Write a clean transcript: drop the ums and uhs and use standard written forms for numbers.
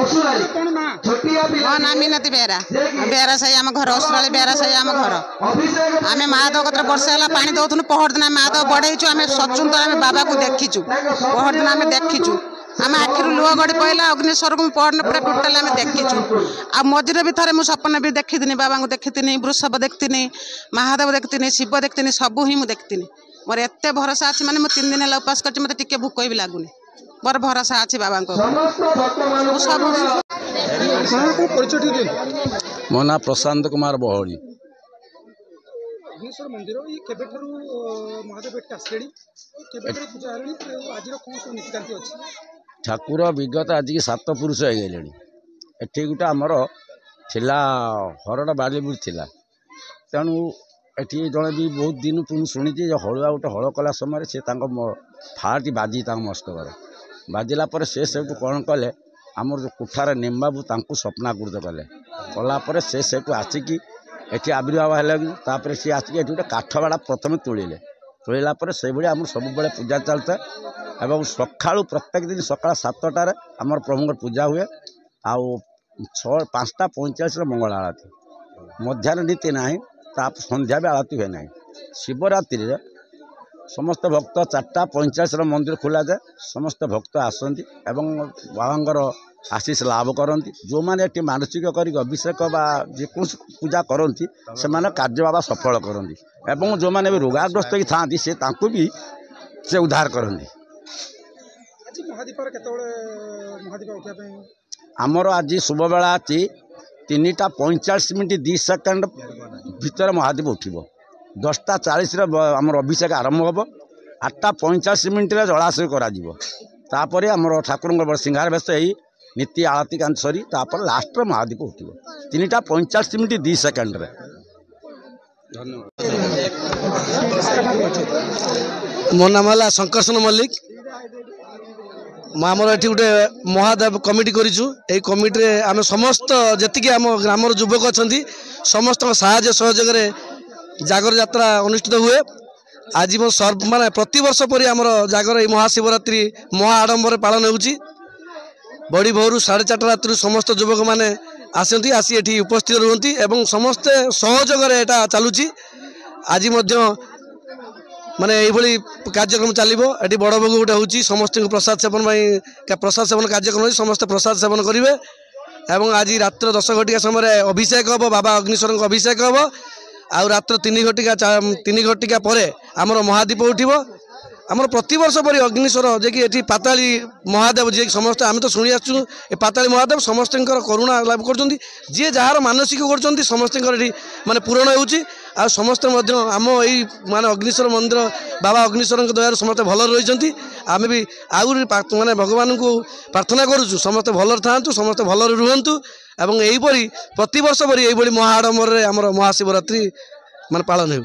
मो ना मिनती बेहरा बेहरा साई आम घर असुराली बेहरा साई आम घर आम महादेव कतर वर्ष है पा दौन पहर दिन महादेव बढ़ेचु आम सचुन आम बाबा को देखीचु पहर दिन आम देखीचु आम आखिर लुह गड़ी पहला अग्निश्वर को पहर पूरा टोटाल आम देखीचु आ मझे भी थे मुझे सपन भी देखी बाबा को देखी वृषभ देखती महादेव देखती शिव देखती सबू ही मुझे देखती मोर एत भरोसा अच्छी माने 3 दिन है उपास कर मत टे भूक भी लगुनि मोर भरोसा अच्छी बाबा मो ना प्रशांत कुमार बहड़ी ठाकुर विगत आज की 7 पुरुष हो गए एठी गोटे आमर थिला हरड़ बालीपुर थिला तेणु एठी जड़े भी बहुत दिन तुम शुणी हलुआ गोटे हल कला समय से फाटी बाजी मस्तक बाजिला से कौन कले आमर जो कुठार निम्बाबू स्वप्नाकृत कले कलापर से आसिकी एटी आविर्भाव है सी आसिक गोटे काठबाड़ा प्रथम तोड़ला से भाई आम सब पूजा चलता है सका प्रत्येक दिन सका 7टार आम प्रभु पूजा हुए आउ 5:45 मंगल आरती मध्याह्न नीति ना संध्या भी आरती हुए ना शिवरात्रि समस्त भक्त 4:45 मंदिर खोला जाए समस्त भक्त आसती बाबांकर आशीष लाभ करती जो मैंने ये मानसिक कर अभिषेक जेको पूजा करती से कार्य बाबा सफल करती एवं जो मैंने भी रोगाग्रस्त ही था भी से उद्धार करती आमर आज शुभ बेला अच्छी 3:45 2 सेकेंड भीतर महादीप उठब 10:40 आमर अभिषेक आरंभ हम 8:45 जलाशय कर ठाकुर सिंगार बेस नीति आरती कांत सरी तापर लास्ट महादीप उठब 3:45 2 सेकेंड मो नाम है शंकरसन मल्लिक आमर ये गोटे महादेव कमिटी करूँ कमिटी आम समस्त जी आम ग्राम युवक अच्छा समस्त साहाय्य सहयोग जागर यात्रा अनुष्ठित हुए आज माने प्रतिवर्ष पर आमर जागर महाशिवरात्रि महा आडंबर पालन होउची बड़ी भोर 4:30 रात समस्त युवक मैंने आसती आसी एठी उपस्थित रुहती एवं समस्ते सहयोग चलुची आज माने यही कार्यक्रम चलो ये बड़ भोग गोटे हूँ समस्त प्रसाद सेवन कार्यक्रम समस्त प्रसाद सेवन करेंगे एवं आज रात्र 10 घटिका समय अभिषेक हम बाबा अग्निश्वर अभिषेक हम आउ रात्र 3 घटिका पर आमर महादीप उठब आमर प्रतिवर्ष पर अग्निश्वर जे कि ये पाताली महादेव जी समस्त आम तो शुणी आसु पाताली महादेव समस्त करुणा लाभ कर जार मानसिक कर समस्त माने पूरण होउची आ समस्त आम यही माने अग्निश्वर मंदिर बाबा अग्निश्वर दयार समस्त भल रही आम भी आउरी माने भगवान को प्रार्थना करुँ समस्त भल था समस्त भल रुहतु एवं यहीपरी प्रतिवर्ष पर यही महाआडंबर आमर महाशिवरात्रि माने पालन हो।